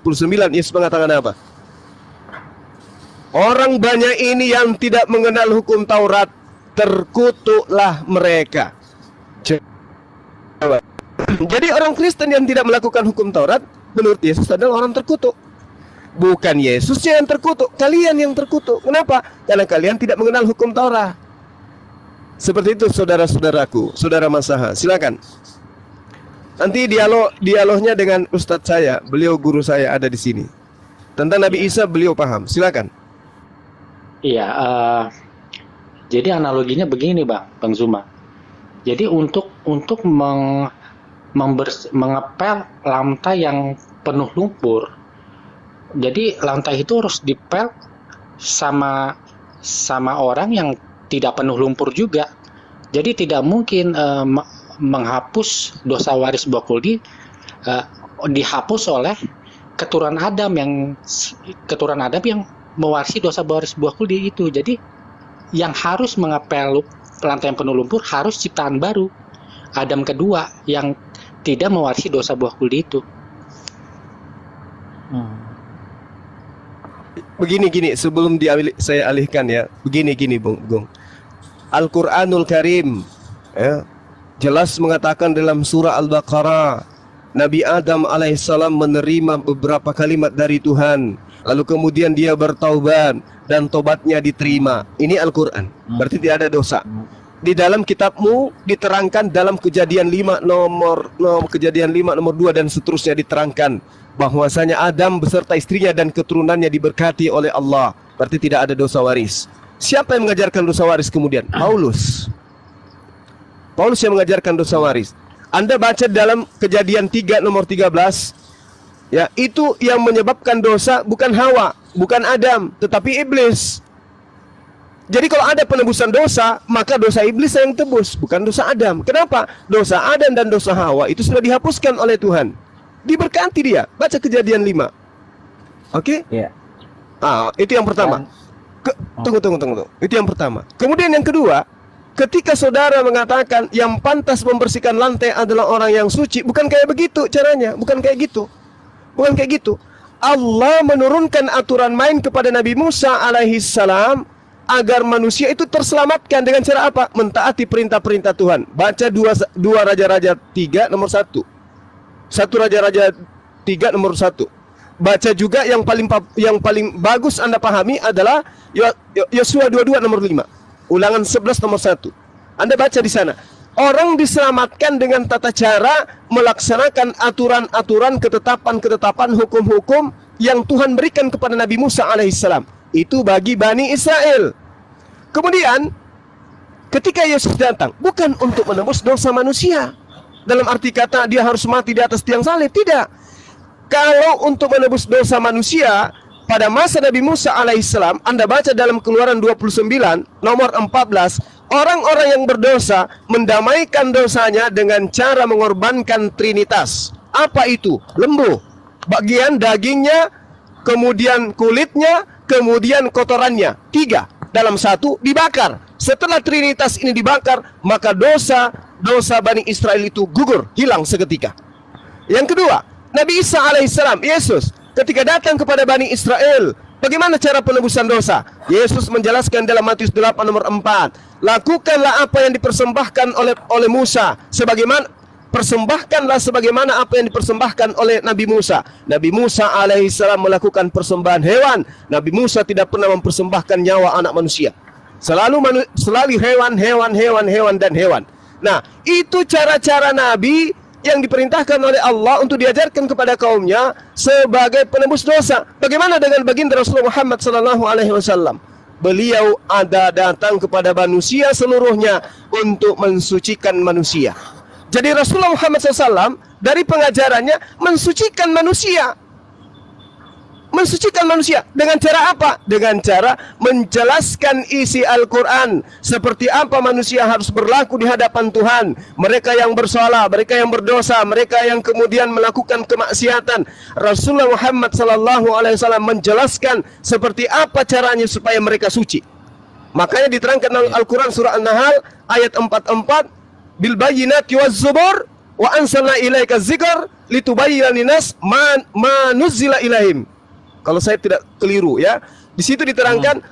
29 Yesus mengatakan apa? Orang banyak ini yang tidak mengenal hukum Taurat, terkutuklah mereka. Jadi orang Kristen yang tidak melakukan hukum Taurat menurut Yesus adalah orang terkutuk. Bukan Yesusnya yang terkutuk, kalian yang terkutuk. Kenapa? Karena kalian tidak mengenal hukum Taurat. Seperti itu saudara-saudaraku, saudara Masaha, silakan. Nanti dialognya dengan Ustadz saya, beliau guru saya ada di sini. Tentang Nabi Isa beliau paham, silakan. Iya, jadi analoginya begini Bang Zuma. Jadi untuk mengepel lantai yang penuh lumpur, jadi lantai itu harus dipel sama orang yang tidak penuh lumpur juga. Jadi tidak mungkin menghapus dosa waris buah kuldi dihapus oleh keturunan Adam yang mewarisi dosa waris buah kuldi itu. Jadi yang harus mengepel lantai yang penuh lumpur harus ciptaan baru, Adam kedua yang tidak mewarisi dosa buah kuldi itu. Begini sebelum saya alihkan ya. Begini Bung. Al-Qur'anul Karim ya, jelas mengatakan dalam surah Al-Baqarah, Nabi Adam alaihissalam menerima beberapa kalimat dari Tuhan, lalu kemudian dia bertaubat dan tobatnya diterima. Ini Al-Quran, berarti tidak ada dosa. Di dalam kitabmu diterangkan dalam Kejadian 5 nomor 2 dan seterusnya diterangkan bahwasanya Adam beserta istrinya dan keturunannya diberkati oleh Allah, berarti tidak ada dosa waris. Siapa yang mengajarkan dosa waris kemudian? Paulus yang mengajarkan dosa waris. Anda baca dalam Kejadian 3 nomor 13, ya, itu yang menyebabkan dosa bukan Hawa, bukan Adam, tetapi iblis. Jadi kalau ada penebusan dosa, maka dosa iblis yang tebus, bukan dosa Adam. Kenapa? Dosa Adam dan dosa Hawa itu sudah dihapuskan oleh Tuhan. Diberkati dia. Baca Kejadian 5. Oke? Iya. Itu yang pertama. Tunggu. Itu yang pertama. Kemudian yang kedua, ketika saudara mengatakan yang pantas membersihkan lantai adalah orang yang suci, bukan kayak begitu caranya, bukan kayak gitu. Allah menurunkan aturan main kepada Nabi Musa alaihissalam agar manusia itu terselamatkan dengan cara apa? Mentaati perintah-perintah Tuhan. Baca 2 Raja-Raja 3 nomor 1. 1 Raja-Raja 3 nomor 1. Baca juga yang paling bagus Anda pahami adalah Yosua 22 nomor 5. Ulangan 11 nomor 1. Anda baca di sana. Orang diselamatkan dengan tata cara melaksanakan aturan-aturan, ketetapan-ketetapan, hukum-hukum yang Tuhan berikan kepada Nabi Musa alaihissalam. Itu bagi Bani Israel. Kemudian ketika Yesus datang, bukan untuk menebus dosa manusia dalam arti kata dia harus mati di atas tiang salib, tidak. Kalau untuk menebus dosa manusia pada masa Nabi Musa alaihissalam, Anda baca dalam Keluaran 29 nomor 14, orang-orang yang berdosa mendamaikan dosanya dengan cara mengorbankan Trinitas. Apa itu? Lembu, bagian dagingnya, kemudian kulitnya, kemudian kotorannya, 3 dalam 1 dibakar. Setelah Trinitas ini dibakar, maka dosa Bani Israel itu gugur, hilang seketika. Yang kedua, Nabi Isa alaihissalam, Yesus, ketika datang kepada Bani Israel, bagaimana cara penebusan dosa? Yesus menjelaskan dalam Matius 8 nomor 4, lakukanlah apa yang dipersembahkan oleh Musa, persembahkanlah sebagaimana apa yang dipersembahkan oleh Nabi Musa. Nabi Musa alaihissalam melakukan persembahan hewan. Nabi Musa tidak pernah mempersembahkan nyawa anak manusia. Selalu hewan dan hewan. Nah, itu cara-cara Nabi yang diperintahkan oleh Allah untuk diajarkan kepada kaumnya sebagai penebus dosa. Bagaimana dengan baginda Rasulullah Muhammad SAW? Beliau ada datang kepada manusia seluruhnya untuk mensucikan manusia. Jadi Rasulullah Muhammad SAW dari pengajarannya mensucikan manusia. Mensucikan manusia dengan cara apa? Dengan cara menjelaskan isi Al-Quran, seperti apa manusia harus berlaku di hadapan Tuhan. Mereka yang bersalah, mereka yang berdosa, mereka yang kemudian melakukan kemaksiatan. Rasulullah Muhammad SAW menjelaskan seperti apa caranya supaya mereka suci. Makanya diterangkan dalam Al-Quran surah An-Nahl ayat 44, bil bayyinati waz zubur wa anzalna ilaika dzikra litubayyana linnas ma nuzzila ilaihim. Kalau saya tidak keliru ya. Di situ diterangkan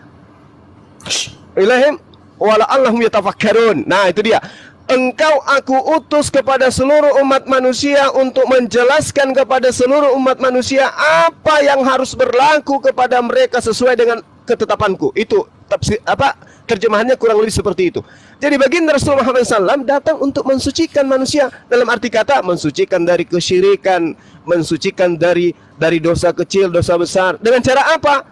ilaihim wa la'allahum yatafakkarun. Nah, itu dia. Engkau aku utus kepada seluruh umat manusia untuk menjelaskan kepada seluruh umat manusia apa yang harus berlaku kepada mereka sesuai dengan ketetapanku. Itu terjemahannya kurang lebih seperti itu. Jadi baginda Rasulullah SAW datang untuk mensucikan manusia, dalam arti kata mensucikan dari kesyirikan, mensucikan dari dosa kecil, dosa besar. Dengan cara apa?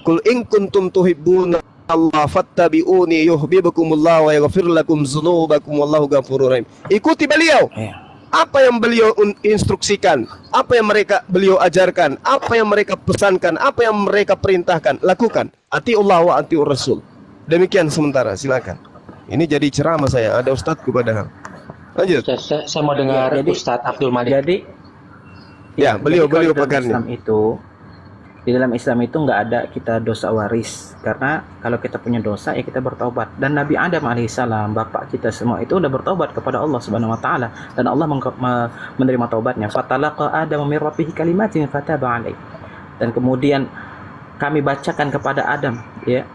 Qul in kuntum tuhibbuna Allah fattabi'uni yuhibbukumullah wa yaghfir lakum dzunubakum wallahu ghafurur rahim. Ikuti beliau. Apa yang beliau instruksikan, apa yang beliau ajarkan, apa yang mereka pesankan, apa yang mereka perintahkan, lakukan. Atiullah wa atiur rasul. Demikian sementara, silakan. Ini jadi ceramah saya, ada ustadzku padahal. Lanjut. Saya mau dengar Ustadz Abdul Malik. Jadi beliau pakarnya. Di dalam Islam itu nggak ada kita dosa waris, karena kalau kita punya dosa ya kita bertobat. Dan Nabi Adam alaihissalam, bapak kita semua itu udah bertobat kepada Allah Subhanahu wa taala, dan Allah menerima taubatnya. Fatalaqa Adam min rabbih kalimatin fataba alaihi. Dan kemudian kami bacakan kepada Adam ya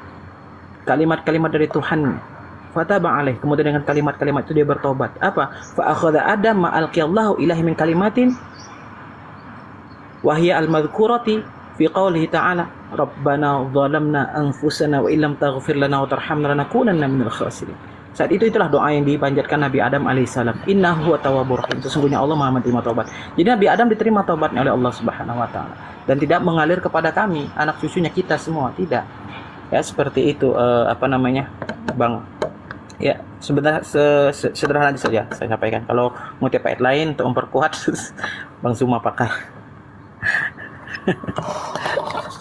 kalimat-kalimat dari Tuhan, fataba alaihi. Kemudian dengan kalimat-kalimat itu dia bertobat. Apa? Fa akhadha Adam ma alqiyallahu ilaihi min kalimatin wa hiya al-madhkurati fi qawlihi ta'ala Rabbana zalamna anfusana wa illam taghfir lana wa tarhamna lanakunanna minal khasirin. Saat itulah doa yang dipanjatkan Nabi Adam alaihissalam, innahu tawwabur rahim. Sesungguhnya Allah Maha menerima taubat. Jadi Nabi Adam diterima taubatnya oleh Allah Subhanahu wa taala, dan tidak mengalir kepada kami anak cucunya kita semua, tidak. Ya seperti itu Bang. Ya sebenarnya sederhana saja saya sampaikan. Kalau mau tiap ayat lain untuk memperkuat Bang Zuma pakar.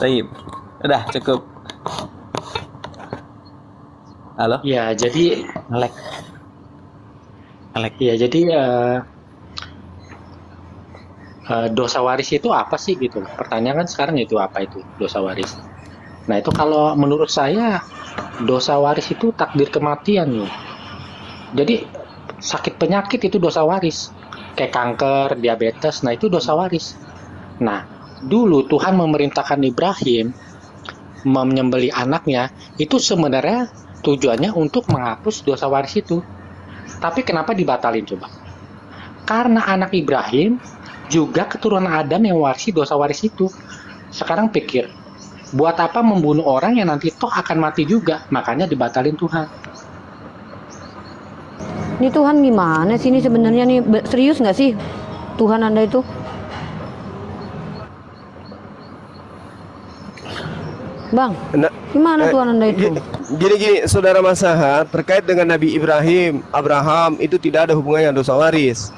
Baik, udah cukup. Halo? Ya, jadi Ngelek. ya jadi dosa waris itu apa sih gitu? Pertanyaan kan sekarang itu apa itu dosa waris? Nah itu kalau menurut saya dosa waris itu takdir kematian loh. Jadi sakit penyakit itu dosa waris, kayak kanker, diabetes. Nah itu dosa waris. Nah dulu Tuhan memerintahkan Ibrahim menyembelih anaknya, itu sebenarnya tujuannya untuk menghapus dosa waris itu. Tapi kenapa dibatalin coba? Karena anak Ibrahim juga keturunan Adam yang warisi dosa waris itu. Sekarang pikir, buat apa membunuh orang yang nanti toh akan mati juga? Makanya dibatalin Tuhan. Ini Tuhan gimana sih ini sebenarnya nih? Serius nggak sih Tuhan Anda itu? Bang, gimana Tuhan Anda itu? Gini, saudara Masaha, terkait dengan Nabi Ibrahim, Abraham, itu tidak ada hubungannya dengan dosa waris.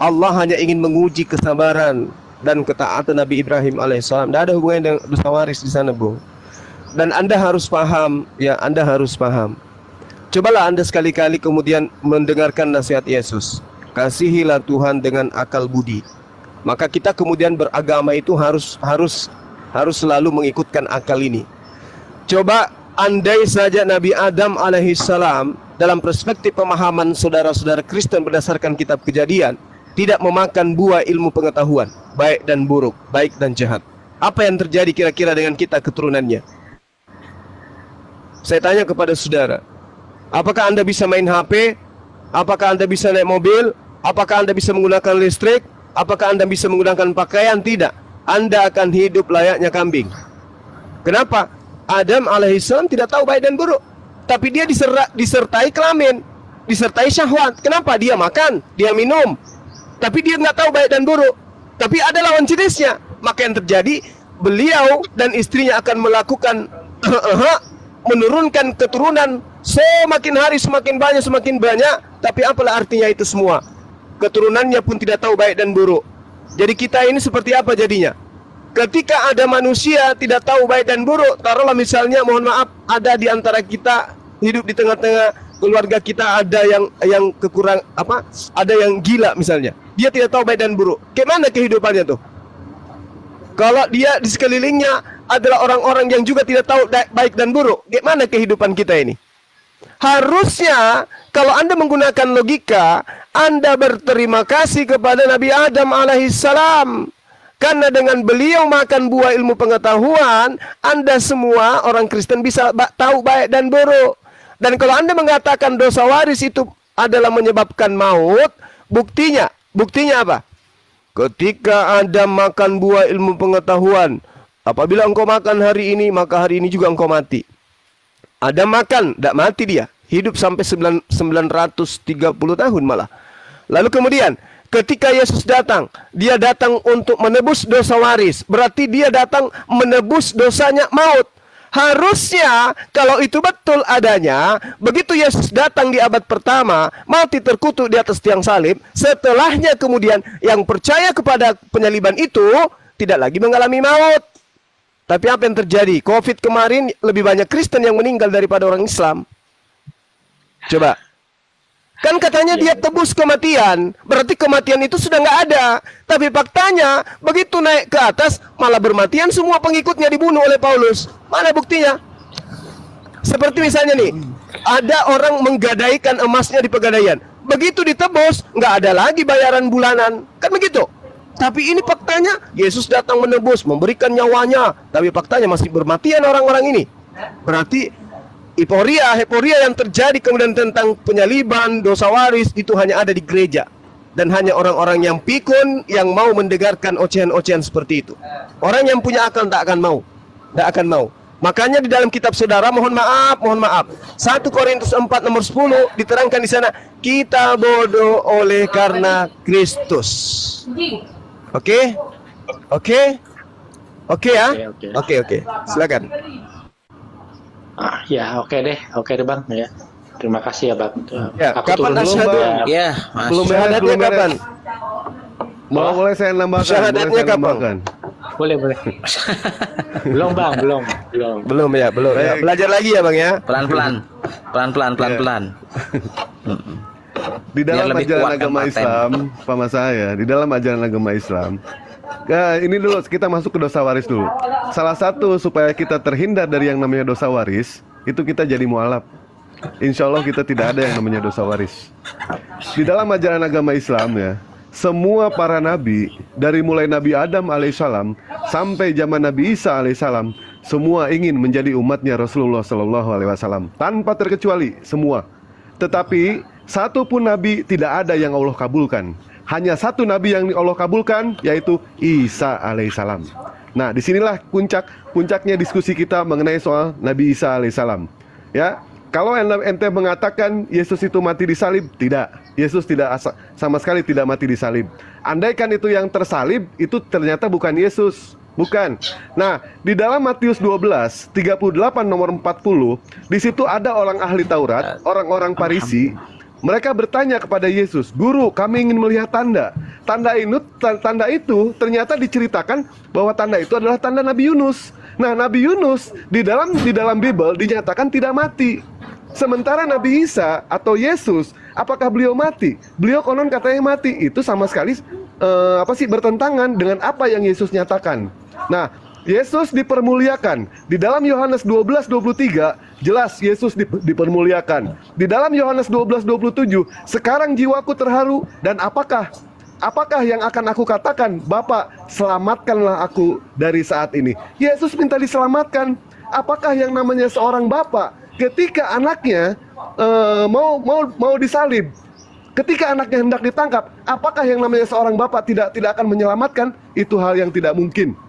Allah hanya ingin menguji kesabaran dan ketaatan Nabi Ibrahim alaihissalam. Tidak ada hubungannya dengan dosa waris di sana, Bung. Dan Anda harus paham, ya, Anda harus paham. Cobalah Anda sekali-kali kemudian mendengarkan nasihat Yesus. Kasihilah Tuhan dengan akal budi. Maka kita kemudian beragama itu harus selalu mengikutkan akal ini. Coba andai saja Nabi Adam alaihissalam dalam perspektif pemahaman saudara-saudara Kristen berdasarkan kitab Kejadian tidak memakan buah ilmu pengetahuan, baik dan buruk, baik dan jahat. Apa yang terjadi kira-kira dengan kita keturunannya? Saya tanya kepada saudara, apakah Anda bisa main HP? Apakah Anda bisa naik mobil? Apakah Anda bisa menggunakan listrik? Apakah Anda bisa menggunakan pakaian? Tidak. Anda akan hidup layaknya kambing. Kenapa? Adam alaihissalam tidak tahu baik dan buruk, tapi dia disertai kelamin, disertai syahwat. Kenapa? Dia makan, dia minum, tapi dia nggak tahu baik dan buruk. Tapi ada lawan jenisnya. Maka yang terjadi, beliau dan istrinya akan melakukan menurunkan keturunan semakin hari semakin banyak. Tapi apalah artinya itu semua? Keturunannya pun tidak tahu baik dan buruk. Jadi kita ini seperti apa jadinya? Ketika ada manusia tidak tahu baik dan buruk, taruhlah misalnya, mohon maaf, ada di antara kita hidup di tengah-tengah keluarga kita ada yang kekurang ada yang gila misalnya. Dia tidak tahu baik dan buruk. Gimana kehidupannya tuh? Kalau dia di sekelilingnya adalah orang-orang yang juga tidak tahu baik dan buruk, gimana kehidupan kita ini? Harusnya kalau Anda menggunakan logika, Anda berterima kasih kepada Nabi Adam alaihissalam. Karena dengan beliau makan buah ilmu pengetahuan, Anda semua orang Kristen bisa tahu baik dan buruk. Dan kalau Anda mengatakan dosa waris itu adalah menyebabkan maut, buktinya apa? Ketika Anda makan buah ilmu pengetahuan, apabila engkau makan hari ini, maka hari ini juga engkau mati. Adam makan, tidak mati dia. Hidup sampai 930 tahun malah. Lalu kemudian, ketika Yesus datang, dia datang untuk menebus dosa waris. Berarti dia datang menebus dosanya maut. Harusnya kalau itu betul adanya, begitu Yesus datang di abad pertama, mati terkutuk di atas tiang salib, setelahnya kemudian yang percaya kepada penyaliban itu tidak lagi mengalami maut. Tapi apa yang terjadi? Covid kemarin lebih banyak Kristen yang meninggal daripada orang Islam. Coba. Kan katanya dia tebus kematian, berarti kematian itu sudah nggak ada. Tapi faktanya, begitu naik ke atas, malah bermatian semua pengikutnya dibunuh oleh Paulus. Mana buktinya? Seperti misalnya nih, ada orang menggadaikan emasnya di pegadaian. Begitu ditebus, nggak ada lagi bayaran bulanan. Kan begitu? Tapi ini faktanya, Yesus datang menebus, memberikan nyawanya. Tapi faktanya masih bermatian orang-orang ini. Berarti heporia yang terjadi kemudian tentang penyaliban, dosa waris itu hanya ada di gereja. Dan hanya orang-orang yang pikun yang mau mendengarkan ocehan-ocehan seperti itu. Orang yang punya akal tak akan mau. Tak akan mau. Makanya di dalam kitab saudara, mohon maaf. 1 Korintus 4 nomor 10 diterangkan di sana, kita bodoh oleh karena Kristus. Oke? Oke ya? Oke. Silakan. Ya oke deh Bang ya. Terima kasih ya Bang. Ya, Aku kapan turun dulu, asyhadu? Bang. Ya, Belum Syahadatnya belum kapan? Boleh saya nambahkan? Syahadatnya Boleh saya kapan? nambahkan? Boleh. Belum Bang, belum. Belum ya. Baik. Belajar lagi ya Bang ya. Pelan-pelan. Di dalam Biar lebih ajaran kuatkan agama paten. Islam, Pak saya, di dalam ajaran agama Islam, ini dulu kita masuk ke dosa waris dulu. Salah satu supaya kita terhindar dari yang namanya dosa waris, itu kita jadi mualaf. Insya Allah kita tidak ada yang namanya dosa waris. Di dalam ajaran agama Islam ya, semua para nabi, dari mulai Nabi Adam alaihissalam sampai zaman Nabi Isa alaihissalam, semua ingin menjadi umatnya Rasulullah sallallahu alaihi wasallam, tanpa terkecuali semua. Tetapi satu pun nabi tidak ada yang Allah kabulkan. Hanya satu nabi yang Allah kabulkan, yaitu Isa alaihissalam. Nah, disinilah puncaknya diskusi kita mengenai soal Nabi Isa alaihissalam. Ya, kalau ente mengatakan Yesus itu mati di salib, tidak. Yesus tidak sama sekali tidak mati di salib. Andaikan itu yang tersalib, itu ternyata bukan Yesus. Bukan. Nah, di dalam Matius 12, 38 nomor 40, di situ ada orang ahli Taurat, orang-orang Farisi. Mereka bertanya kepada Yesus, "Guru, kami ingin melihat tanda." Tanda itu ternyata diceritakan bahwa tanda itu adalah tanda Nabi Yunus. Nah, Nabi Yunus di dalam Bible dinyatakan tidak mati. Sementara Nabi Isa atau Yesus, apakah beliau mati? Beliau konon katanya mati. Itu sama sekali bertentangan dengan apa yang Yesus nyatakan. Nah, Yesus dipermuliakan. Di dalam Yohanes 12:23 jelas Yesus dipermuliakan. Di dalam Yohanes 12:27, sekarang jiwaku terharu, dan apakah yang akan aku katakan? Bapa, selamatkanlah aku dari saat ini. Yesus minta diselamatkan. Apakah yang namanya seorang bapa ketika anaknya mau disalib, ketika anaknya hendak ditangkap, apakah yang namanya seorang bapak tidak akan menyelamatkan? Itu hal yang tidak mungkin.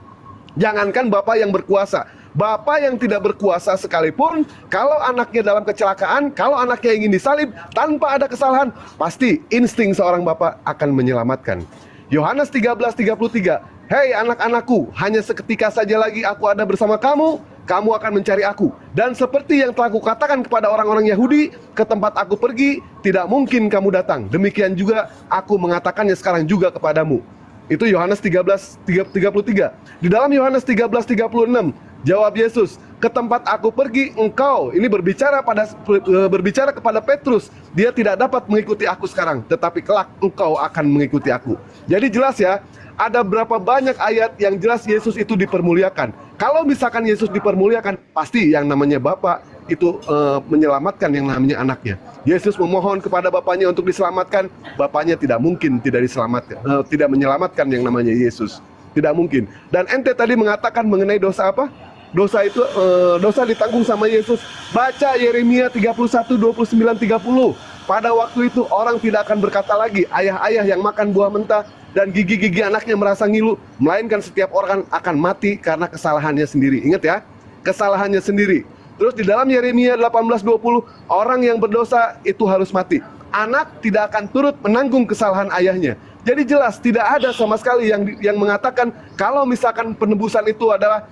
Jangankan bapak yang berkuasa, bapak yang tidak berkuasa sekalipun, kalau anaknya dalam kecelakaan, kalau anaknya ingin disalib tanpa ada kesalahan, pasti insting seorang bapak akan menyelamatkan. Yohanes 13:33, "Hei anak-anakku, hanya seketika saja lagi aku ada bersama kamu, kamu akan mencari aku. Dan seperti yang telah kukatakan kepada orang-orang Yahudi, ke tempat aku pergi, tidak mungkin kamu datang. Demikian juga aku mengatakannya sekarang juga kepadamu." Itu Yohanes 13:33. Di dalam Yohanes 13:36, jawab Yesus, "Ke tempat aku pergi, engkau," ini berbicara kepada Petrus, "dia tidak dapat mengikuti aku sekarang, tetapi kelak engkau akan mengikuti aku." Jadi jelas ya, ada berapa banyak ayat yang jelas Yesus itu dipermuliakan. Kalau misalkan Yesus dipermuliakan, pasti yang namanya Bapa itu menyelamatkan yang namanya anaknya. Yesus memohon kepada Bapaknya untuk diselamatkan, Bapaknya tidak mungkin tidak diselamatkan, tidak menyelamatkan yang namanya Yesus. Tidak mungkin. Dan ente tadi mengatakan mengenai dosa apa? Dosa itu dosa ditanggung sama Yesus. Baca Yeremia 31, 29, 30. Pada waktu itu orang tidak akan berkata lagi ayah-ayah yang makan buah mentah dan gigi-gigi anaknya merasa ngilu, melainkan setiap orang akan mati karena kesalahannya sendiri. Ingat ya, kesalahannya sendiri. Terus di dalam Yeremia 18:20, orang yang berdosa itu harus mati. Anak tidak akan turut menanggung kesalahan ayahnya. Jadi jelas tidak ada sama sekali yang mengatakan kalau misalkan penebusan itu adalah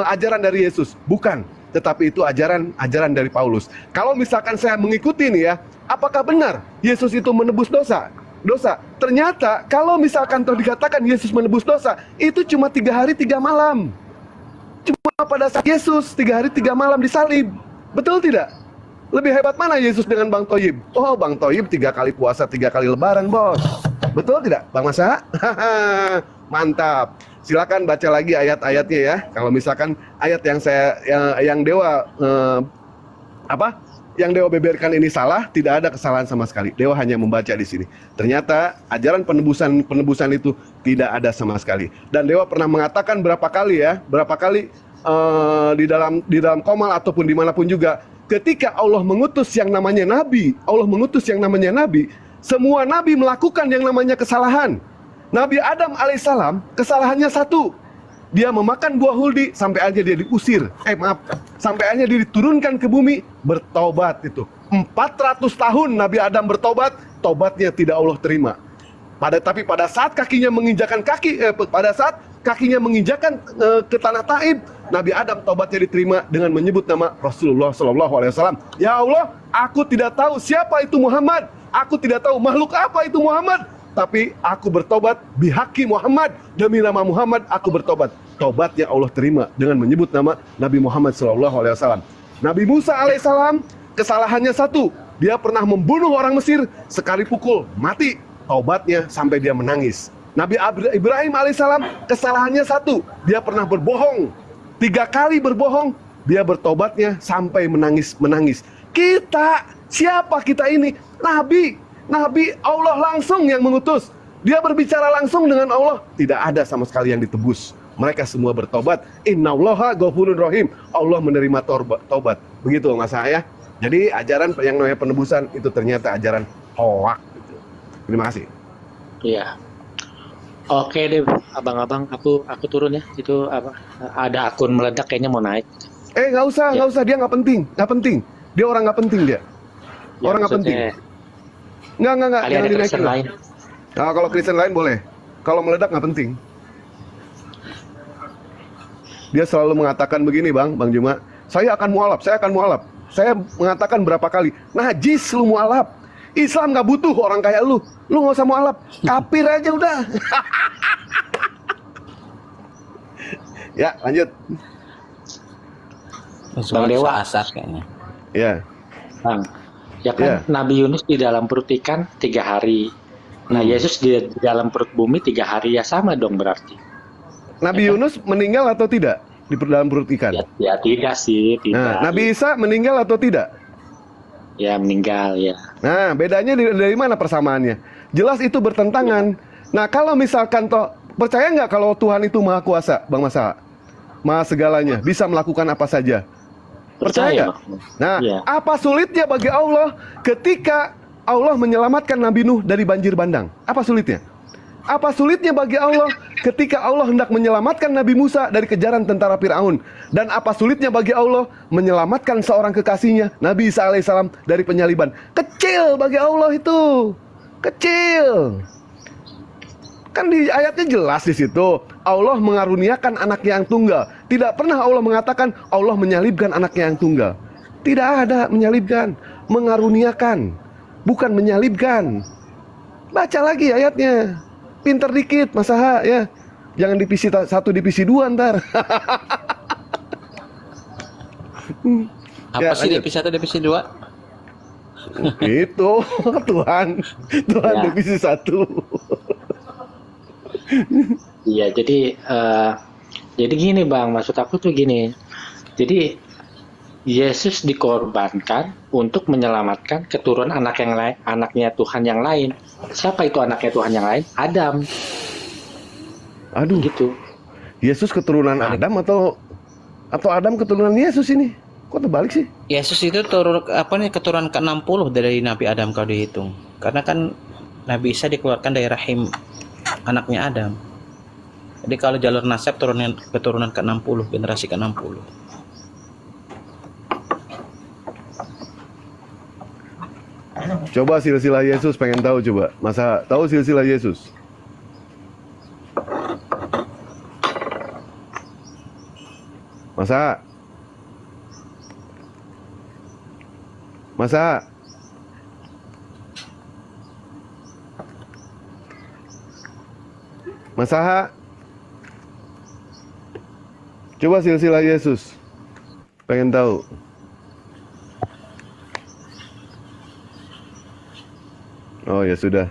ajaran dari Yesus. Bukan, tetapi itu ajaran dari Paulus. Kalau misalkan saya mengikuti nih ya, apakah benar Yesus itu menebus dosa? Ternyata kalau misalkan dikatakan Yesus menebus dosa, itu cuma 3 hari 3 malam. Cuma pada saat Yesus 3 hari 3 malam disalib. Betul tidak? Lebih hebat mana Yesus dengan Bang Toyib? Oh, Bang Toyib 3 kali puasa 3 kali lebaran, bos. Betul tidak, Bang Masa? Mantap. Silakan baca lagi ayat-ayatnya ya. Kalau misalkan ayat yang Dewa yang Dewa beberkan ini salah, tidak ada kesalahan sama sekali. Dewa hanya membaca di sini. Ternyata ajaran penebusan itu tidak ada sama sekali. Dan Dewa pernah mengatakan berapa kali di dalam Qomal ataupun dimanapun juga, ketika Allah mengutus yang namanya nabi, semua nabi melakukan yang namanya kesalahan. Nabi Adam alaihissalam kesalahannya satu. Dia memakan buah huldi sampai aja dia diusir. Sampai aja dia diturunkan ke bumi, bertobat itu. 400 tahun Nabi Adam bertobat, tobatnya tidak Allah terima. Tapi pada saat kakinya menginjakan ke tanah Taib, Nabi Adam tobatnya diterima dengan menyebut nama Rasulullah SAW. Ya Allah, aku tidak tahu siapa itu Muhammad. Aku tidak tahu makhluk apa itu Muhammad. Tapi aku bertobat bihaqi Muhammad, demi nama Muhammad aku bertobat. Tobatnya Allah terima dengan menyebut nama Nabi Muhammad SAW. Nabi Musa alaihissalam kesalahannya satu, dia pernah membunuh orang Mesir, sekali pukul mati. Tobatnya sampai dia menangis. Nabi Ibrahim alaihissalam kesalahannya satu, dia pernah berbohong 3 kali berbohong, dia bertobatnya sampai menangis. Siapa kita ini? Nabi Allah langsung yang mengutus. Dia berbicara langsung dengan Allah. Tidak ada sama sekali yang ditebus. Mereka semua bertobat. Innallaha ghafurur rahim. Allah menerima tobat. Begitu Mas ya. Jadi ajaran yang namanya penebusan itu ternyata ajaran hoak gitu. Terima kasih. Iya. Oke deh, abang-abang, aku turun ya. Itu ada akun meledak kayaknya mau naik. Nggak usah. Dia nggak penting. Dia orang nggak penting dia. Ya, orang nggak penting. Enggak. Kali ada Kristen lain. Nah, kalau Kristen lain boleh. Kalau meledak nggak penting. Dia selalu mengatakan begini, Bang Juma. Saya akan mualaf. Saya mengatakan berapa kali. Najis lu mualaf. Islam nggak butuh orang kayak lu. Lu nggak usah mualaf. Kafir aja udah. Ya, lanjut. Bang Dewa. Asar kayaknya. Ya. Bang. Ya kan, Nabi Yunus di dalam perut ikan 3 hari. Nah, Yesus di dalam perut bumi 3 hari, ya sama dong berarti. Nabi Yunus meninggal atau tidak di dalam perut ikan? Ya tidak sih, tidak. Nah, Nabi Isa meninggal atau tidak? Ya meninggal ya. Nah, bedanya dari mana persamaannya? Jelas itu bertentangan. Nah, kalau misalkan percaya nggak kalau Tuhan itu maha kuasa, Bang Masa? Maha segalanya, bisa melakukan apa saja. Percaya? Nah, apa sulitnya bagi Allah ketika Allah menyelamatkan Nabi Nuh dari banjir bandang? Apa sulitnya? Apa sulitnya bagi Allah ketika Allah hendak menyelamatkan Nabi Musa dari kejaran tentara Firaun? Dan apa sulitnya bagi Allah menyelamatkan seorang kekasihnya, Nabi Isa alaihissalam, dari penyaliban? Kecil bagi Allah itu. Kecil. Kan di ayatnya jelas di situ. Allah mengaruniakan anaknya yang tunggal. Tidak pernah Allah mengatakan Allah menyalibkan anaknya yang tunggal. Tidak ada menyalibkan, mengaruniakan, bukan menyalibkan. Baca lagi ayatnya. Pinter dikit, Mas Aha ya. Jangan divisi 1, divisi 2 ntar. Apa sih divisi 1, divisi 2? Itu Tuhan divisi 1. Iya, jadi Jadi gini Bang, maksud aku tuh gini. Jadi Yesus dikorbankan untuk menyelamatkan keturunan anak yang lain, anaknya Tuhan yang lain. Siapa itu anaknya Tuhan yang lain? Adam, Aduh, gitu. Yesus keturunan Adam atau Adam keturunan Yesus ini? Kok terbalik sih? Yesus itu keturunan ke-60 dari Nabi Adam kalau dihitung. Karena kan Nabi Isa dikeluarkan dari rahim anaknya Adam. Jadi kalau jalur nasab keturunan ke-60, generasi ke-60. Coba silsilah Yesus, pengen tahu coba. Masa tahu silsilah Yesus? Masa? Masa? Masa? Coba silsilah Yesus. Pengen tahu. Oh ya sudah.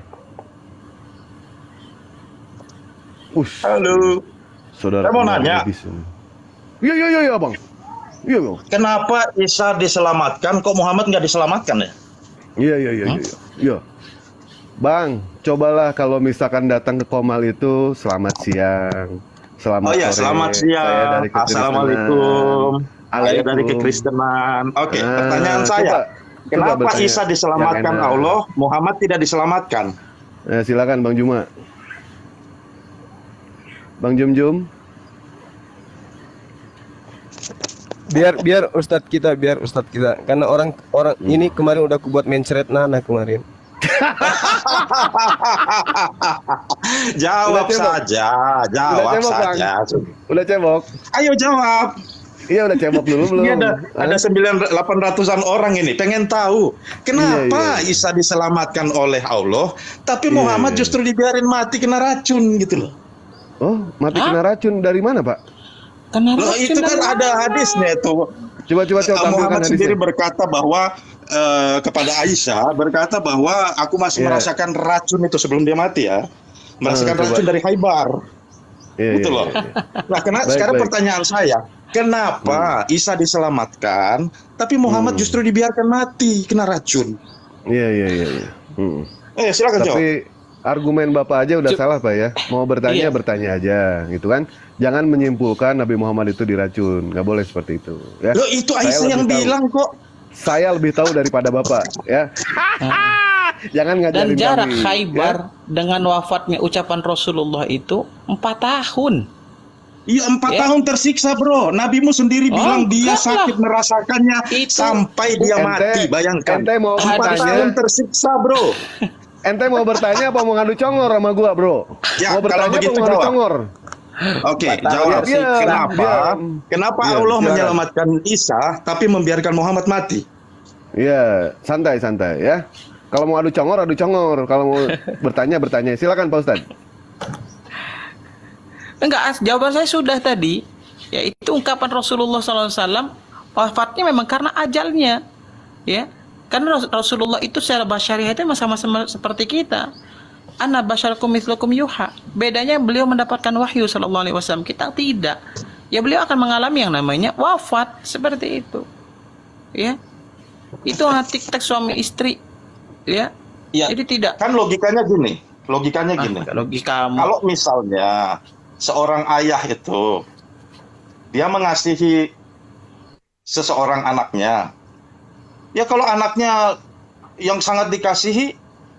Halo, Saudara. saya mau nanya. Iya, Bang. Iya, Bang. Kenapa Isa diselamatkan, kok Muhammad nggak diselamatkan ya? Iya. Bang, cobalah kalau misalkan datang ke Komal itu selamat siang. Selamat Oh ya, sore. selamat Saya siang. dari Kekristenan. Assalamualaikum. Saya dari Waalaikumsalam. Kekristenan. Oke, Ah, pertanyaan saya. coba Kenapa bertanya Isa diselamatkan yang enak. Allah, Muhammad tidak diselamatkan? Silakan Bang Juma. Bang Jum. Biar Ustadz kita, karena orang ini kemarin udah aku buat mencret Nana kemarin. Jawab Udah cebok. saja, Udah jawab cebok, Bang. saja. Udah cebok. Ayo jawab. Iya udah cebok dulu belum? Ini ada 800-an orang ini pengen tahu kenapa Iya. Isa diselamatkan oleh Allah, tapi Iya, Muhammad iya. justru dibiarin mati kena racun gitu loh. Oh, mati kena racun dari mana, Pak? Karena Loh, itu kan ada hadisnya itu. Coba tampilkan Muhammad sendiri hadisnya. berkata bahwa kepada Aisyah berkata bahwa aku masih Iya. merasakan racun itu sebelum dia mati ya. Merasakan coba. racun dari Khaybar. Iya, Gitu iya, loh. iya. Nah, Baik, sekarang baik. pertanyaan saya, kenapa Isa diselamatkan tapi Muhammad justru dibiarkan mati kena racun? Iya. Silakan jawab. Tapi argumen Bapak aja udah salah, Pak ya. Mau bertanya, Iya. bertanya aja, gitu kan. Jangan menyimpulkan Nabi Muhammad itu diracun. Nggak boleh seperti itu. Ya. Loh, itu Saya Aisyah lebih yang tahu. bilang kok. Saya lebih tahu daripada Bapak, ya. Jangan Dan ngajarin jarak kami, Khaybar ya. dengan wafatnya ucapan Rasulullah itu 4 tahun. Iya, 4 Ya. tahun tersiksa, bro. Nabimu sendiri Oh, bilang dia enggak sakit lah. merasakannya Itu- sampai dia mati. Bayangkan. Ente mau 4 Hadisnya- tahun bertanya, tersiksa, bro. ente mau bertanya apa mau ngadu congor sama gua, bro? Ya, Mau kalau bertanya apa begitu mau ngadu jawab. congor? Oke, Empat tahun jawab. tersiksa. Kenapa? Diam. Kenapa Iya, Allah silakan. menyelamatkan Isa tapi membiarkan Muhammad mati? Iya, santai ya. Kalau mau adu congor, Kalau mau bertanya. Silakan Pak Ustadz. Enggak, jawaban saya sudah tadi. Yaitu ungkapan Rasulullah SAW wafatnya memang karena ajalnya. Ya. Karena Rasulullah itu secara basyariatnya sama-sama seperti kita. Ana basyarakum mithlukum yuha. Bedanya beliau mendapatkan wahyu sallallahu alaihi wasallam, kita tidak. Ya beliau akan mengalami yang namanya wafat seperti itu. Ya. Itu tik-tak suami istri. Ya. Ya, Jadi tidak. kan logikanya gini. Logikamu. Kalau misalnya seorang ayah itu dia mengasihi seseorang anaknya, ya kalau anaknya yang sangat dikasihi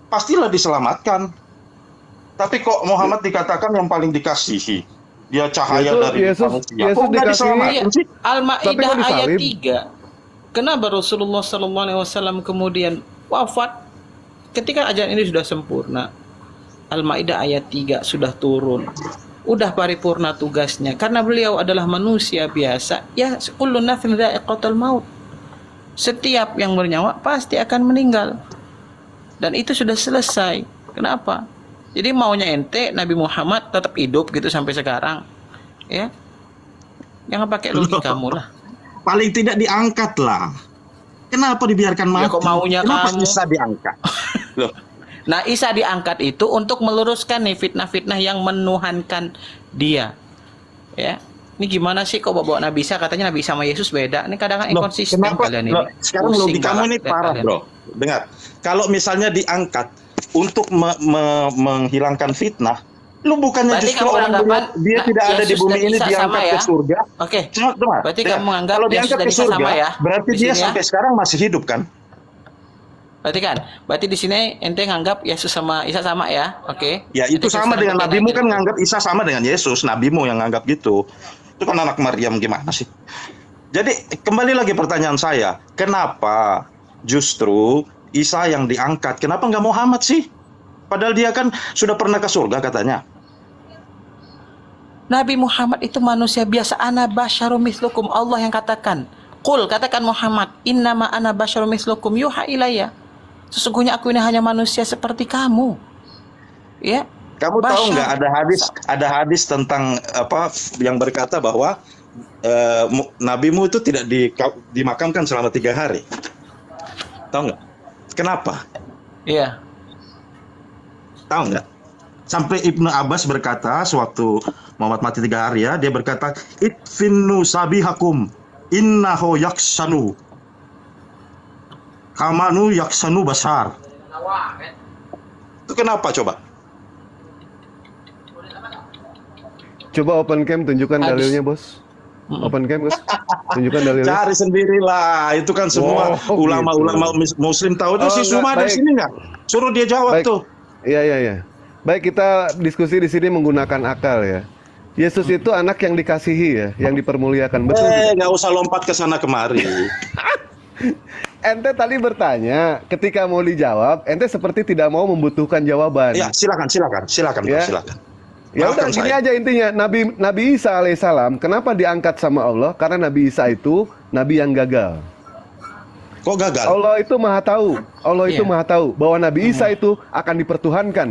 pastilah diselamatkan. Tapi kok Muhammad dikatakan yang paling dikasihi, dia cahaya dari Yesus manusia. Kok nggak dikasihi. diselamatkan Iya, sih? Tapi Al-Maidah kok ayat disalib? 3. Kenapa Rasulullah SAW kemudian wafat ketika ajaran ini sudah sempurna? Al-Maidah ayat 3 sudah turun. Udah paripurna tugasnya. Karena beliau adalah manusia biasa. Ya, kullu nafsin dha'iqatul maut. Setiap yang bernyawa pasti akan meninggal. Dan itu sudah selesai. Kenapa? Jadi maunya ente Nabi Muhammad tetap hidup gitu sampai sekarang. Ya. Jangan pakai logikamu lah. Paling tidak diangkat lah. Kenapa dibiarkan mati? Ya, kok maunya Kenapa kamu? bisa diangkat? Loh, Nah, Isa diangkat itu untuk meluruskan nih fitnah-fitnah yang menuhankan dia. Ya. Ini gimana sih kok bawa Nabi Isa, katanya Nabi Isa sama Yesus beda. Ini kadang Loh, inkonsisten kenapa? kalian ini. Loh, sekarang Pusing logikamu banget ini lihat parah, kalian. bro. Dengar, kalau misalnya diangkat untuk menghilangkan fitnah, lu bukannya Berarti justru kamu orang beranggapan dia tidak ada di Yesus bumi dan ini Isa diangkat sama ke ya? surga. Oke. Dengar, Berarti dengar. kamu menganggap kalau Yesus diangkat dan ke Isa surga, sama ya? berarti Di dia sini ya? sampai sekarang masih hidup kan? Berarti di sini ente nganggap Yesus sama Isa sama ya? Oke. Ya itu Ente sama Kristen dengan oke, nabimu gitu. kan nganggap Isa sama dengan Yesus, nabimu yang nganggap gitu. Itu kan anak Maryam, gimana sih? Jadi kembali lagi pertanyaan saya, kenapa justru Isa yang diangkat? Kenapa nggak Muhammad sih? Padahal dia kan sudah pernah ke surga katanya. Nabi Muhammad itu manusia biasa. Ana basyarum mislukum, Allah yang katakan. Qul, katakan Muhammad, innama ana basyarum mislukum yuha ilayya. Sesungguhnya aku ini hanya manusia seperti kamu. Ya. Kamu tahu nggak Bashar. ada hadis tentang apa yang berkata bahwa nabimu itu tidak dimakamkan selama 3 hari. Tahu nggak? Kenapa? Iya. Tahu nggak? Sampai Ibnu Abbas berkata sewaktu Muhammad mati 3 hari ya, dia berkata, "Itfinnu sabihakum innahu yaksanu kamanu yaksanu basar." Itu kenapa coba? Coba open cam tunjukkan Hadis. dalilnya, Bos. Open cam, Bos. Tunjukkan dalilnya. Cari sendirilah. Itu kan semua Oh, ulama-ulama Muslim tahu. Itu Oh, si Suma enggak, dari baik. sini nggak? Suruh dia jawab Baik. tuh. Iya, iya, iya. Baik, kita diskusi di sini menggunakan akal ya. Yesus itu anak yang dikasihi ya, yang dipermuliakan. Betul. Nggak usah lompat ke sana kemari. Ente tadi bertanya, ketika mau dijawab, ente seperti tidak mau membutuhkan jawaban. Ya, silakan, Bro, Ya. silakan. Ya udah, Maafkan gini saya. aja intinya. Nabi Isa alaihissalam, kenapa diangkat sama Allah? Karena Nabi Isa itu nabi yang gagal. Kok gagal? Allah itu maha tahu. Allah itu Iya. maha tahu bahwa Nabi Isa itu akan dipertuhankan.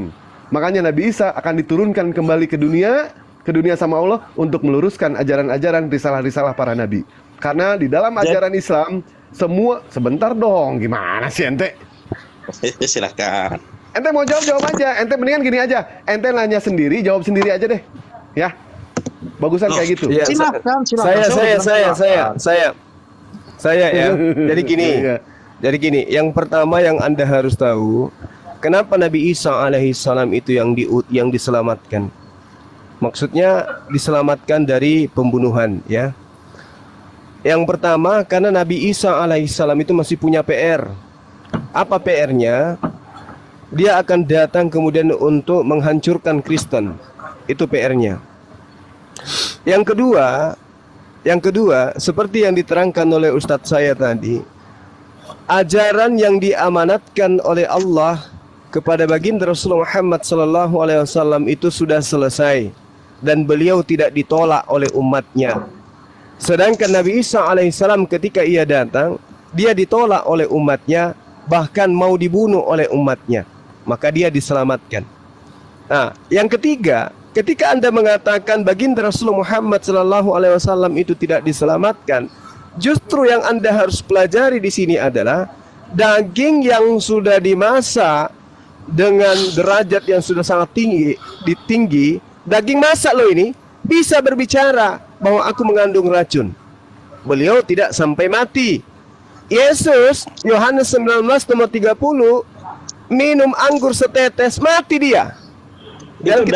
Makanya Nabi Isa akan diturunkan kembali ke dunia sama Allah untuk meluruskan ajaran-ajaran risalah-risalah para nabi. Karena di dalam ajaran Islam semua sebentar dong, gimana sih ente? Silakan. Ente mau jawab aja. Ente mendingan gini aja. Ente nanya sendiri, jawab sendiri aja deh. Ya. Bagusan Loh, kayak gitu. Iya, Silakan. Saya ya. Jadi gini. Iya. Jadi gini, yang pertama yang Anda harus tahu, kenapa Nabi Isa alaihissalam itu yang diselamatkan? Maksudnya diselamatkan dari pembunuhan ya. Yang pertama karena Nabi Isa alaihissalam itu masih punya PR. Apa PR-nya? Dia akan datang kemudian untuk menghancurkan Kristen. Itu PR-nya. Yang kedua, seperti yang diterangkan oleh Ustadz saya tadi, ajaran yang diamanatkan oleh Allah kepada baginda Rasulullah Muhammad SAW itu sudah selesai dan beliau tidak ditolak oleh umatnya. Sedangkan Nabi Isa alaihissalam ketika ia datang, dia ditolak oleh umatnya, bahkan mau dibunuh oleh umatnya. Maka dia diselamatkan. Nah, yang ketiga, ketika Anda mengatakan baginda Rasulullah Muhammad SAW itu tidak diselamatkan, justru yang Anda harus pelajari di sini adalah daging yang sudah dimasak dengan derajat yang sudah sangat tinggi, daging masak loh ini bisa berbicara bahwa aku mengandung racun. Beliau tidak sampai mati. Yesus, Yohanes 19 nomor 30, minum anggur setetes, mati dia. Itu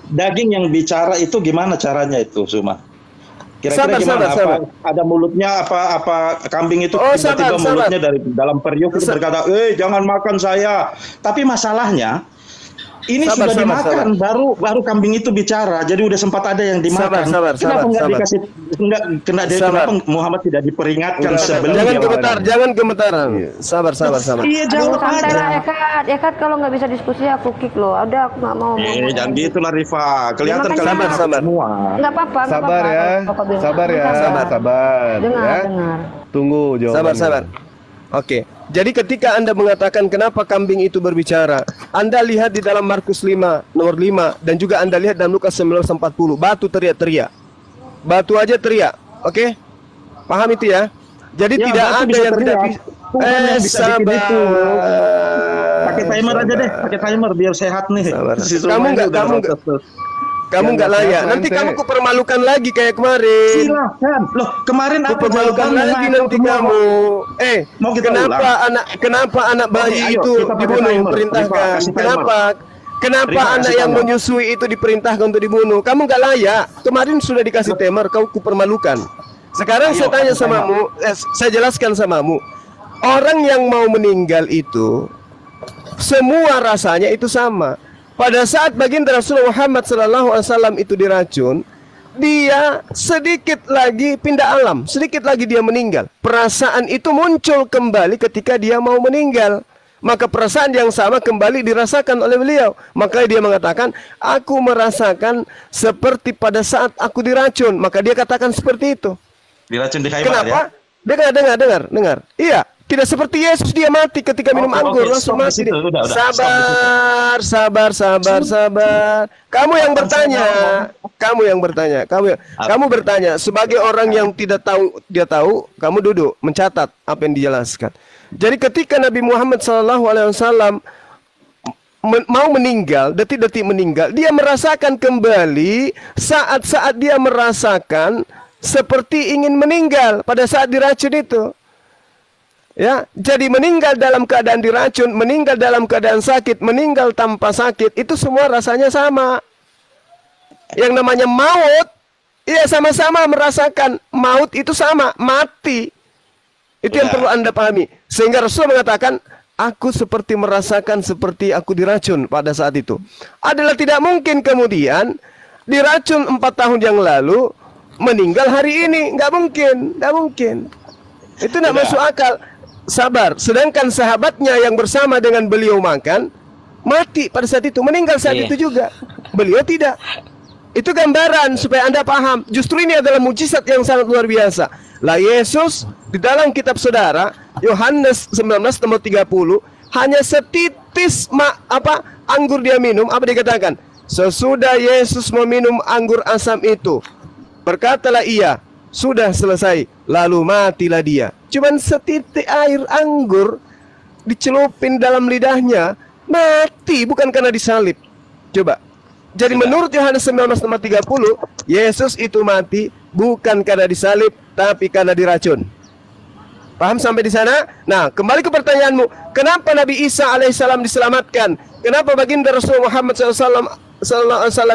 daging yang bicara itu gimana caranya itu, Suma? Kira-kira gimana? Sabar. Ada mulutnya apa kambing itu Oh, tiba-tiba sabar. mulutnya dari dalam periuk itu berkata, jangan makan saya. Tapi masalahnya ini Sabar, sudah dimakan, baru kambing itu bicara. Jadi udah sempat ada yang dimakan. Kenapa nggak dikasih? Kenapa Muhammad tidak diperingatkan sebelum Jangan dia gemetar, makan? jangan gemetaran. Sabar. Iya, Aduh, jawab santai lah aja. Ekat kalau nggak bisa diskusi aku kick loh. Udah aku nggak mau. Jangan gitu lah, Rifa. Kelihatan makanya- kalian Sabar. semua. Nggak apa-apa. nggak Sabar apa-apa. ya. Kalau Bapak bilang, Sabar ya. Sabar. Dengar, Ya. dengar. Tunggu jawabannya. Sabar. Oke. Jadi ketika Anda mengatakan kenapa kambing itu berbicara, Anda lihat di dalam Markus 5 nomor 5 dan juga Anda lihat dalam Lukas 19:40, batu teriak-teriak. Batu aja teriak. Oke? Paham itu ya? Jadi Ya, tidak batu ada bisa yang tidak teriak. bisa. Tuhan yang bisa bikin Sabar. itu. Pakai timer aja deh, pakai timer biar sehat nih. Sabar. Si Kamu Suma ini nggak- udah kamu rotos tuh. Kamu nggak layak. Nanti kamu kupermalukan lagi kayak kemarin. Silahkan. Loh, kemarin apa Kupermalukan jawabannya? lagi nanti kamu. Mau kita Kenapa anak bayi Oke, ayo, itu kita pakai dibunuh? timer. Perintahkan. Kasih timer. Kenapa Rima, anak kasih yang timer. menyusui itu diperintahkan untuk dibunuh? Kamu nggak layak. Kemarin sudah dikasih timer, kau kupermalukan. Sekarang Ayo, saya tanya kasih samamu, saya jelaskan samamu. Orang yang mau meninggal itu semua rasanya itu sama. Pada saat baginda Rasulullah Muhammad SAW itu diracun, dia sedikit lagi pindah alam, sedikit lagi dia meninggal. Perasaan itu muncul kembali ketika dia mau meninggal. Maka perasaan yang sama kembali dirasakan oleh beliau. Maka dia mengatakan, aku merasakan seperti pada saat aku diracun. Maka dia katakan seperti itu. Diracun di Khaybar Kenapa? ya? Dengar. Iya, tidak seperti Yesus dia mati ketika minum anggur langsung stop di mati. situ, udah, Sabar. Kamu yang bertanya. Kamu bertanya sebagai orang yang tidak tahu, dia tahu, kamu duduk mencatat apa yang dijelaskan. Jadi ketika Nabi Muhammad SAW mau meninggal, detik-detik meninggal, dia merasakan kembali saat-saat dia merasakan seperti ingin meninggal pada saat diracun itu. Ya, jadi meninggal dalam keadaan diracun, meninggal dalam keadaan sakit, meninggal tanpa sakit, itu semua rasanya sama. Yang namanya maut, iya sama-sama merasakan maut itu sama, mati. Itu yang perlu Anda pahami. Sehingga Rasul mengatakan, aku seperti merasakan seperti aku diracun pada saat itu. Adalah tidak mungkin kemudian diracun 4 tahun yang lalu, meninggal hari ini. Nggak mungkin. Itu nggak masuk akal. Sabar. Sedangkan sahabatnya yang bersama dengan beliau makan, mati pada saat itu, meninggal saat itu juga. Beliau tidak. Itu gambaran supaya Anda paham. Justru ini adalah mujizat yang sangat luar biasa. Lah Yesus di dalam kitab saudara Yohanes 19 nomor 30 hanya setitis anggur dia minum. Apa dikatakan? Sesudah Yesus meminum anggur asam itu, berkatalah ia, sudah selesai. Lalu matilah dia. Cuman setitik air anggur dicelupin dalam lidahnya, mati, bukan karena disalib. Coba. Jadi menurut Yohanes 19 nomor 30, Yesus itu mati bukan karena disalib, tapi karena diracun. Paham sampai di sana? Nah, kembali ke pertanyaanmu, kenapa Nabi Isa alaihissalam diselamatkan? Kenapa baginda Rasulullah Muhammad SAW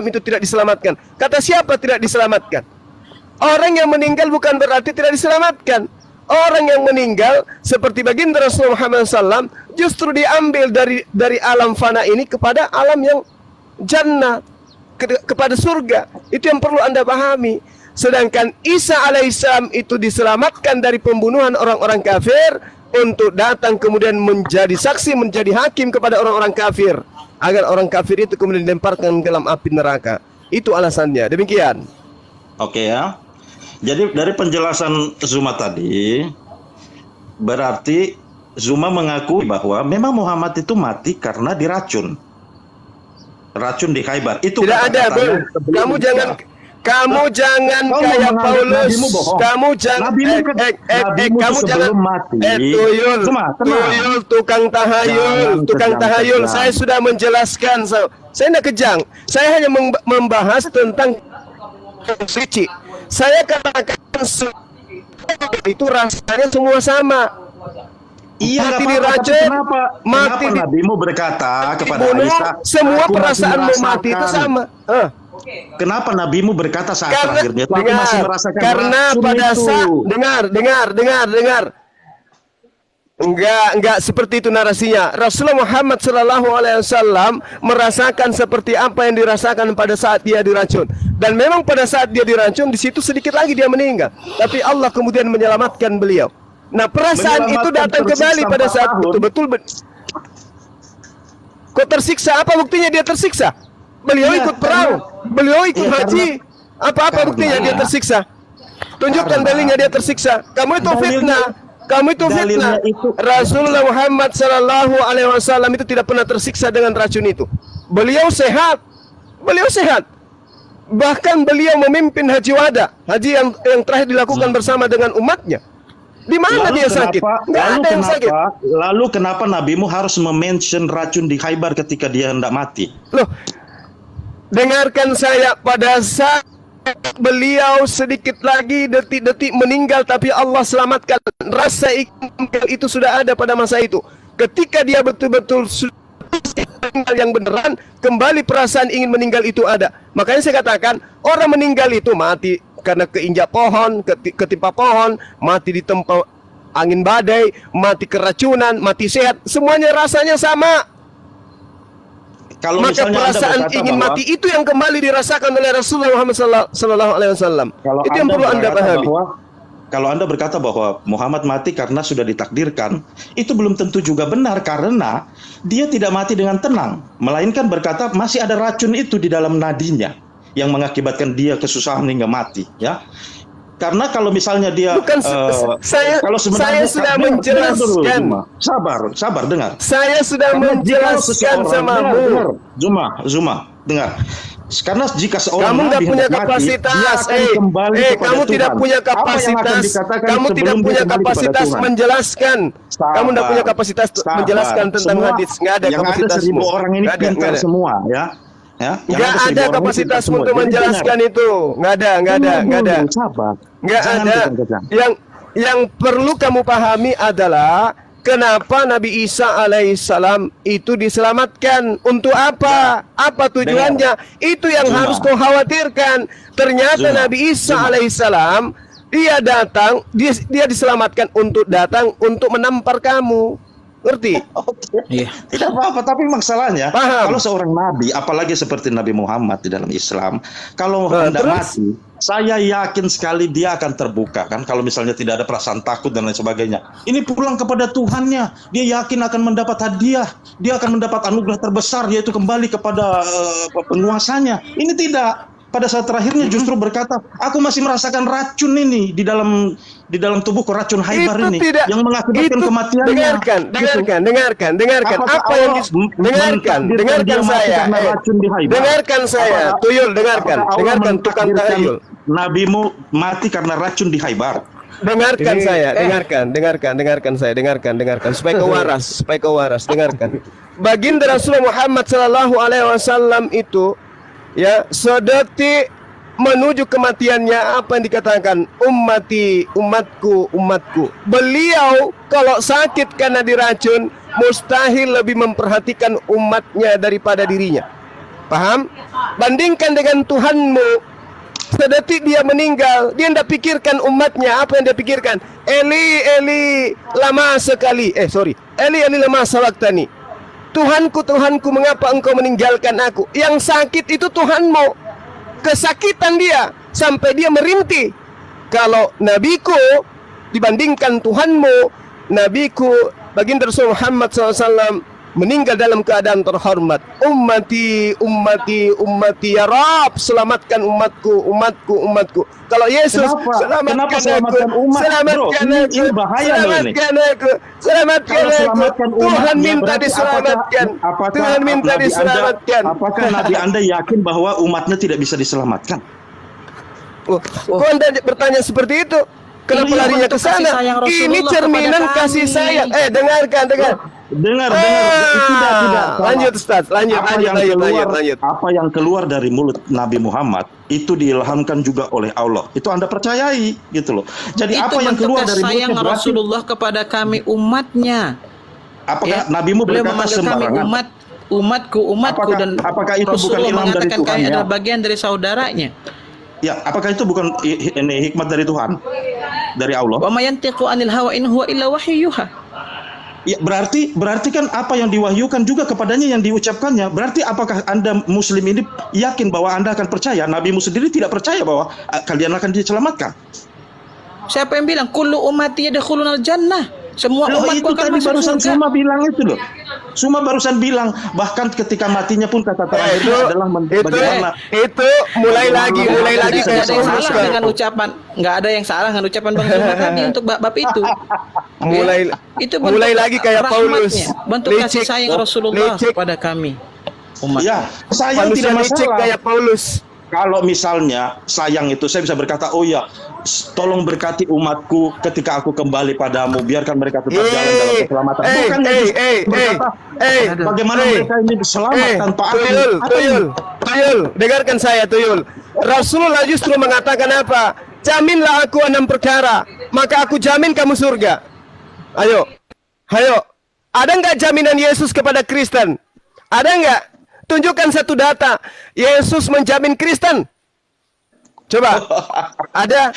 itu tidak diselamatkan? Kata siapa tidak diselamatkan? Orang yang meninggal bukan berarti tidak diselamatkan. Orang yang meninggal seperti baginda Rasulullah Muhammad SAW justru diambil dari alam fana ini kepada alam yang jannah, kepada surga. Itu yang perlu Anda pahami. Sedangkan Isa alaihissalam itu diselamatkan dari pembunuhan orang-orang kafir untuk datang kemudian menjadi saksi, menjadi hakim kepada orang-orang kafir, agar orang kafir itu kemudian dilemparkan ke dalam api neraka. Itu alasannya. Demikian. Oke ya. Jadi dari penjelasan Zuma tadi, berarti Zuma mengakui bahwa memang Muhammad itu mati karena diracun. Racun di Khaybar. Itu tidak ada, Bung. Kamu jangan kayak Paulus. Kamu jangan tuyul, tukang tahayul. Saya sudah menjelaskan. Saya tidak kejang. Saya hanya membahas tentang suci. Saya katakan itu rasanya semua sama. Iya, mati diracun, mati Nabimu berkata kepada Aisyah, semua perasaanmu mati itu sama. Kenapa Nabimu berkata saat terakhirnya itu aku masih merasakan karena pada saat dengar. Enggak seperti itu narasinya. Rasulullah Muhammad SAW merasakan seperti apa yang dirasakan pada saat dia diracun. Dan memang pada saat dia diracun, di situ sedikit lagi dia meninggal. Tapi Allah kemudian menyelamatkan beliau. Nah, perasaan itu datang kembali pada saat betul-betul. Kok tersiksa? Apa buktinya dia tersiksa? Beliau ikut perang, beliau ikut haji. Apa buktinya dia tersiksa? Tunjukkan dalilnya dia tersiksa. Kamu itu fitnah. Rasulullah Muhammad SAW itu tidak pernah tersiksa dengan racun itu. Beliau sehat. Bahkan beliau memimpin haji wada, haji yang terakhir dilakukan bersama dengan umatnya. Di mana dia sakit? Nggak ada yang sakit. Lalu kenapa Nabimu harus mention racun di Khaybar ketika dia hendak mati? Loh, dengarkan saya, pada saat beliau sedikit lagi detik-detik meninggal tapi Allah selamatkan, rasa ingin itu sudah ada pada masa itu. Ketika dia betul-betul yang beneran, kembali perasaan ingin meninggal itu ada. Makanya saya katakan, orang meninggal itu mati karena keinjak pohon, ketimpa pohon, mati di tempat angin badai, mati keracunan, mati sehat, semuanya rasanya sama. Kalau Maka misalnya Anda perasaan berkata ingin bahwa- mati itu yang kembali dirasakan oleh Rasulullah Muhammad sallallahu alaihi wasallam. Itu yang perlu Anda pahami. Kalau Anda berkata bahwa Muhammad mati karena sudah ditakdirkan, itu belum tentu juga benar, karena dia tidak mati dengan tenang, melainkan berkata masih ada racun itu di dalam nadinya yang mengakibatkan dia kesusahan hingga mati, ya. Karena kalau misalnya dia Bukan, saya sudah menjelaskan. Sabar, dengar. Saya sudah Karena jika menjelaskan seseorang- samamu. dengar, Zuma, dengar. Karena jika seorang Kamu nggak nabi punya hendak mati, kapasitas, dia akan kembali kepada kamu tidak Tuhan. punya Apa yang akan kapasitas, dikatakan kamu tidak sebelum dia punya kembali kepada kapasitas Tuhan? menjelaskan. Kamu tidak punya kapasitas Sabar. menjelaskan tentang Semua hadis, nggak ada yang ada kapasitasmu. 1000 orang ini Nggak ada, pintar nggak ada. semua, ya. Yang Nggak ada 1000 orang ini pintar kapasitasmu semua. untuk Jadi menjelaskan dengar. itu, nggak ada. Tunggu, sabar. Nggak Jangan ada. kejang-kejang. Yang perlu kamu pahami adalah kenapa Nabi Isa alaihissalam itu diselamatkan. Untuk apa? Apa tujuannya? Itu yang Zuma. harus kau khawatirkan. Ternyata Zuma. Nabi Isa alaihissalam dia datang, dia diselamatkan untuk menampar kamu. Ngerti? Oke. Iya. Tidak apa-apa, tapi masalahnya Paham. kalau seorang nabi, apalagi seperti Nabi Muhammad di dalam Islam, kalau hendak terus? mati, saya yakin sekali dia akan terbuka kan. Kalau misalnya tidak ada perasaan takut dan lain sebagainya, ini pulang kepada Tuhannya, dia yakin akan mendapat hadiah, dia akan mendapat anugerah terbesar, yaitu kembali kepada penguasanya. Ini tidak. Pada saat terakhirnya justru berkata, aku masih merasakan racun ini di dalam tubuhku, racun haibar Itu ini tidak, yang mengakibatkan itu, kematiannya. dengarkan, Gitu. dengarkan. Apakah Apa yang Allah dengarkan mentakdirkan dia mati saya. karena racun di Haibar? Dengarkan saya, Apakah- tuyul, dengarkan apakah Allah tukang mentakdirkan tahayul. nabimu mati karena racun di Haibar? Dengarkan Ini- saya, dengarkan supaya kau waras, dengarkan. Baginda Rasulullah Muhammad sallallahu alaihi wasallam itu ya sedetik menuju kematiannya apa yang dikatakan umatku. Beliau kalau sakit karena diracun mustahil lebih memperhatikan umatnya daripada dirinya. Paham? Bandingkan dengan Tuhanmu, sedetik dia meninggal, dia tidak pikirkan umatnya. Apa yang dia pikirkan? Eli lama sekali. Eli lama sawaktani. Tuhanku, mengapa engkau meninggalkan aku? Yang sakit itu Tuhanmu. Kesakitan dia sampai dia merintih. Kalau nabiku dibandingkan Tuhanmu, nabiku baginda Rasul Muhammad SAW meninggal dalam keadaan terhormat. Ummati ya Rabb, selamatkan umatku. Kalau Yesus, Kenapa selamatkan umat? selamatkan Bro, aku, ini bahaya loh ini. selamatkan Kalau aku. selamatkan umat, Tuhan ya minta berarti diselamatkan. Tuhan minta Nabi diselamatkan. Apakah Nabi Anda yakin bahwa umatnya tidak bisa diselamatkan? Kok Anda bertanya seperti itu? Kenapa Ini larinya ke bentuk kasih sana? sayang Ini Rasulullah cerminan kepada kasih kami. sayang. Dengar. Dengar. Tidak. Lanjut Ustaz, lanjut. Apa yang keluar dari mulut Nabi Muhammad itu diilhamkan juga oleh Allah. Itu Anda percayai gitu loh. Jadi Itu apa yang bentuk keluar kasih dari sayang mulutnya berarti Rasulullah kepada kami umatnya. apakah Ya, nabimu beliau berkata memanggil kami sembarangan? umatku Apakah itu bukan Rasulullah ilham dari mengatakan kami Tuhan, ya? adalah bagian dari saudaranya. Ya, apakah itu bukan ini hikmat dari Tuhan? Dari Allah? Wa may yantiqu anil hawa in huwa illa wahyuha. Ya, berarti kan apa yang diwahyukan juga kepadanya yang diucapkannya. Berarti apakah Anda muslim ini yakin bahwa Anda akan percaya? Nabimu sendiri tidak percaya bahwa kalian akan diselamatkan. Siapa yang bilang kullu ummati yadkhulunal jannah? Semua Loh, umatku itu akan tadi masuk barusan surga. Suma bilang itu loh. Suma barusan bilang bahkan ketika matinya pun kata terakhirnya adalah bagaimana itu mulai lagi Nggak kayak ada yang salah Paulus. dengan ucapan, nggak ada yang salah dengan ucapan Bang Zuma tadi untuk bab itu. Itu bentuk mulai lagi kayak Paulus. rahmatnya, bentuk kasih sayang Rasulullah kepada kami umat. ya sayang Manusia tidak licik masalah. kayak Paulus. Kalau misalnya sayang itu saya bisa berkata, oh ya tolong berkati umatku ketika aku kembali padamu, biarkan mereka tetap jalan dalam keselamatan. Bukan Yesus berkata, bagaimana mereka ini selamat tanpa aku. Tuyul, dengarkan saya Tuyul. Rasulullah justru mengatakan apa? Jaminlah aku 6 perkara, maka aku jamin kamu surga. Ayo. Ada nggak jaminan Yesus kepada Kristen? Ada nggak? Tunjukkan satu data. Yesus menjamin Kristen. Coba. Ada.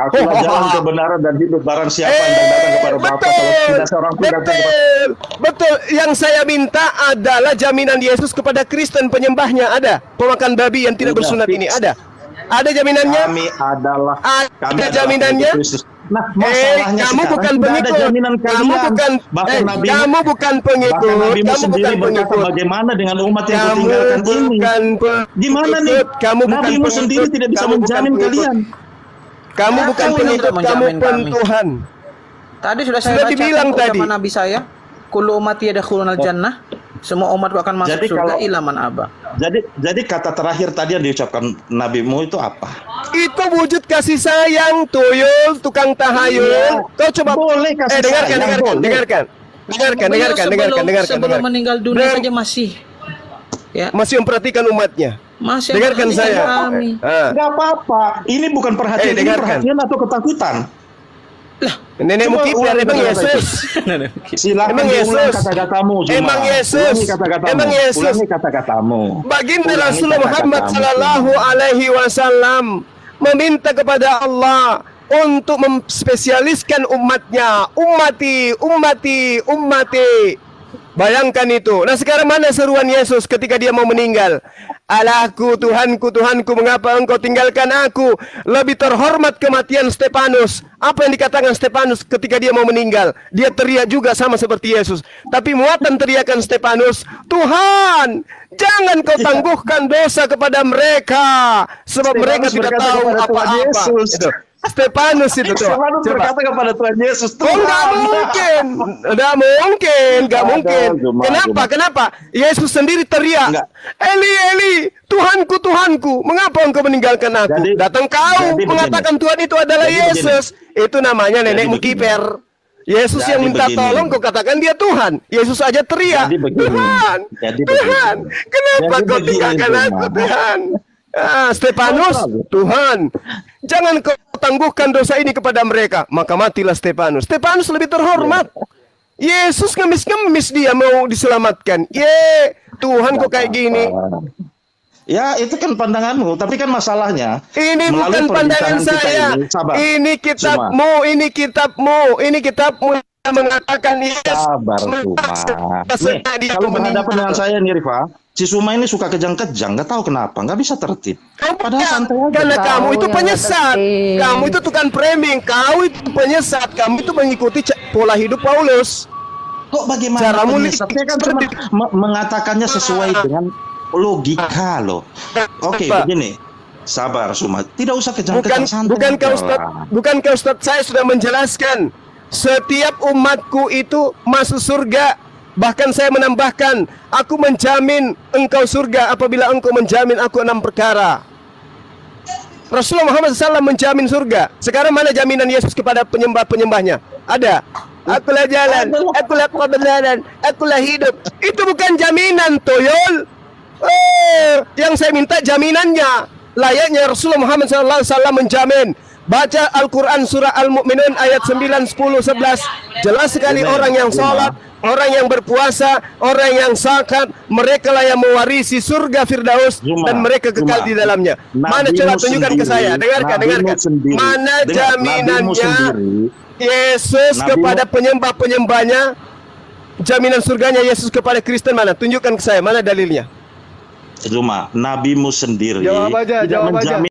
Akulah jalan kebenaran dan hidup, barang siapa yang datang kepada Bapa kalau tidak seorang pun datang kepada. Betul. Yang saya minta adalah jaminan Yesus kepada Kristen penyembahnya. Ada. Pemakan babi yang tidak bersunat ini ada. Ada jaminannya? Kami adalah jaminannya? Nah, masalahnya kamu bukan pengikut. Kamu bukan pengikut. Kamu bukan pengikut. Bagaimana dengan umat yang ditinggalkan ini? Gimana nih? Nabimu sendiri tidak bisa menjamin kalian. Kamu bukan pengikut, kamu Tuhan. Tadi sudah saya dibilang tadi. Ucapan Nabi saya, kullu ummati yadkhulunal jannah. Semua umatku akan masuk surga illa man aba. Jadi kata terakhir tadi yang diucapkan nabimu itu apa? Itu wujud kasih sayang, Tuyul, tukang tahayul. Iya. Kau coba boleh kasih sayang, dengarkan. Sebelum meninggal dunia saja masih memperhatikan umatnya. Masih dengarkan saya. Enggak apa-apa. Ini bukan perhatian, ini perhatian atau ketakutan. Lah, nenekmu kiper emang Yesus. Silakan emang diulang kata-katamu. Emang Yesus. Ulangi kata-katamu. Baginda Rasulullah Muhammad sallallahu alaihi wasallam meminta kepada Allah untuk memspesialiskan umatnya. Ummati. Bayangkan itu. Nah sekarang mana seruan Yesus ketika dia mau meninggal? Allahku, Tuhanku, mengapa engkau tinggalkan aku? Lebih terhormat kematian Stefanus. Apa yang dikatakan Stefanus ketika dia mau meninggal? Dia teriak juga sama seperti Yesus. Tapi muatan teriakan Stefanus, Tuhan, jangan kau tangguhkan dosa kepada mereka, sebab mereka tidak tahu apa-apa. Stefanus itu tuh. Stefanus berkata kepada Tuhan Yesus, Tuhan, nggak mungkin. Kenapa? Yesus sendiri teriak, Eli, Tuhanku, mengapa engkau meninggalkan aku? Datang kau mengatakan Tuhan itu adalah Yesus. Itu namanya nenekmu kiper. Yesus yang minta tolong, kau katakan dia Tuhan. Yesus aja teriak, Tuhan, kenapa kau tinggalkan aku, Tuhan? Stefanus, Tuhan, jangan kau tangguhkan dosa ini kepada mereka. Maka matilah Stefanus. Stefanus lebih terhormat. Yesus ngemis-ngemis dia mau diselamatkan. Tuhan kok kayak gini. Ya itu kan pandanganmu, tapi kan masalahnya ini bukan pandangan saya. Ini kitabmu yang mengatakan sabar Suma. Kalau berhadapan dengan saya nih Rifa, si Suma ini suka kejang-kejang, nggak tahu kenapa, nggak bisa tertib. Padahal santai aja. Karena kamu itu penyesat, kamu itu tukang framing, kau itu penyesat, kamu itu mengikuti pola hidup Paulus. Kok bagaimana penyesatnya kan cuma mengatakannya sesuai dengan logika loh. Oke, begini. Sabar Suma, tidak usah kejang-kejang, santai. Bukankah Ustaz saya sudah menjelaskan setiap umatku itu masuk surga. Bahkan saya menambahkan, aku menjamin engkau surga apabila engkau menjamin aku 6 perkara. Rasulullah Muhammad SAW menjamin surga. Sekarang mana jaminan Yesus kepada penyembah-penyembahnya? Ada. Akulah jalan, akulah kebenaran, akulah hidup. Itu bukan jaminan, Tuyul. Yang saya minta jaminannya. Layaknya Rasulullah Muhammad SAW menjamin. Baca Al-Quran surah Al-Mu'minun ayat 9, 10, 11. Jelas sekali orang yang sholat, orang yang berpuasa, orang yang zakat, mereka lah yang mewarisi surga Firdaus dan mereka kekal di dalamnya. Mana coba tunjukkan ke saya. Dengarkan. Mana jaminannya Yesus kepada penyembah-penyembahnya? Jaminan surganya Yesus kepada Kristen mana? Tunjukkan ke saya. Mana dalilnya? Nabimu sendiri jawab aja.